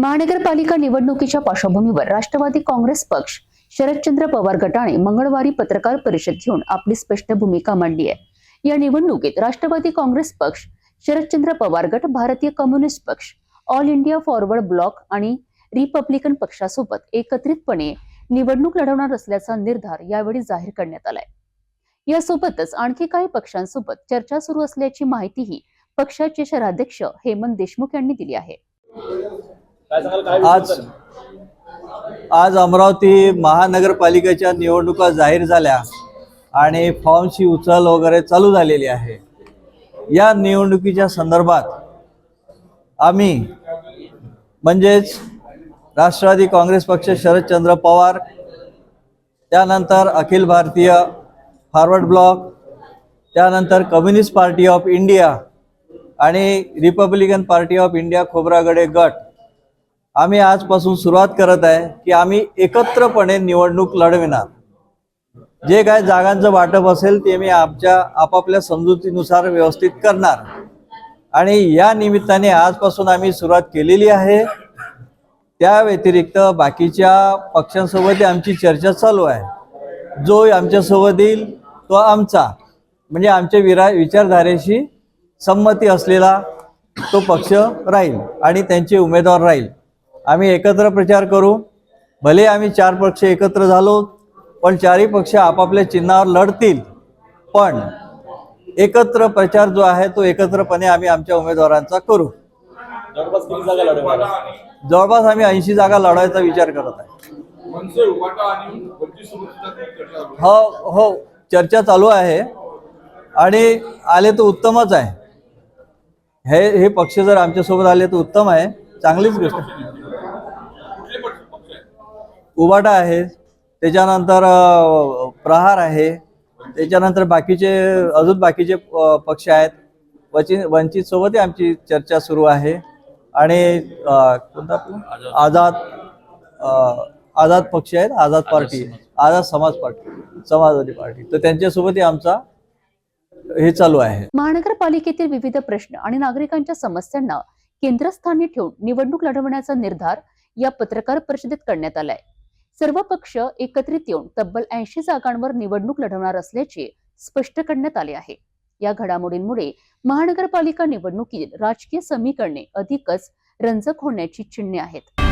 महानगरपालिका निवडणुकीच्या पार्श्वभूमीवर राष्ट्रवादी काँग्रेस पक्ष शरदचंद्र पवार गटाने मंगळवारी पत्रकार परिषद घेऊन आपली स्पष्ट भूमिका मांडली आहे। या निवडणुकीत राष्ट्रवादी काँग्रेस पक्ष, शरदचंद्र पवार गट, भारतीय कम्युनिस्ट पक्ष, ऑल इंडिया फॉरवर्ड ब्लॉक आणि रिपब्लिकन पक्षासोबत एकत्रितपणे निवडणूक लढवणार असल्याचा निर्धार यावेळी जाहीर करण्यात आलाय। यासोबतच आणखी काही पक्षांसोबत चर्चा सुरू असल्याची माहितीही पक्षाचे शहराध्यक्ष हेमंत देशमुख यांनी दिली आहे। आज अमरावती महानगरपालिकेच्या निवडणुका जाहीर झाल्या आणि फॉर्मची उचल वगैरे चालू झालेली आहे। या निवडणुकीच्या संदर्भात आम्ही म्हणजेच राष्ट्रवादी काँग्रेस पक्ष, शरदचंद्र पवार, त्यानंतर अखिल भारतीय फॉरवर्ड ब्लॉक, त्यानंतर कम्युनिस्ट पार्टी ऑफ इंडिया आणि Republican party of India Khobragade गट आम्ही आजपासून सुरुवात करत आहे की आम्ही एकत्रपणे निवडणूक लढविणार। जे काय जागांचं वाटप असेल ते मी आपापल्या समजुतीनुसार व्यवस्थित करणार आणि या निमित्ताने आजपासून आम्ही सुरुवात केलेली आहे। त्या व्यतिरिक्त बाकीच्या पक्षांसोबत आमची चर्चा चालू आहे। जो आमच्यासोबत येईल तो आमचा म्हणजे आमच्या विचारधारेशी संमती असलेला तो पक्ष राहील आणि त्यांचे उमेदवार राहील। आम्ही एकत्र प्रचार करू। भले आम्ही 4 पक्ष एकत्र झालो पण 4ही पक्ष आपापल्या चिन्हावर लढतील, पण एकत्र प्रचार जो आहे तो एकत्रपणे आम्ही आमच्या उमेदवारांचा करू। जवळपास आम्ही 80 जागा लढवायचा विचार करत आहे। हो, चर्चा चालू आहे आणि आले तर उत्तमच आहे। हे पक्ष जर आमच्यासोबत आले तर उत्तम आहे, चांगलीच गोष्ट। उबाटा आहे, त्याच्यानंतर प्रहार आहे, त्याच्यानंतर अजून बाकीचे पक्ष आहेत। वंचित सोबत आमची चर्चा सुरू आहे आणि कोणता आझाद पक्ष आहेत, आझाद पार्टी, आझाद समाजवादी पार्टी, तर त्यांच्यासोबत आमचा हे चालू आहे। महानगरपालिकेतील विविध प्रश्न आणि नागरिकांच्या समस्यांना केंद्रस्थानी ठेवून निवडणूक लढवण्याचा निर्धार या पत्रकार परिषदेत करण्यात आलाय। सर्व पक्ष एकत्रित येऊन तब्बल 80 जागांवर निवडणूक लढवणार असल्याचे स्पष्ट करण्यात आले आहे। या घडामोडींमुळे महानगरपालिका निवडणुकीत राजकीय समीकरणे अधिकच रंजक होण्याची चिन्हे आहेत।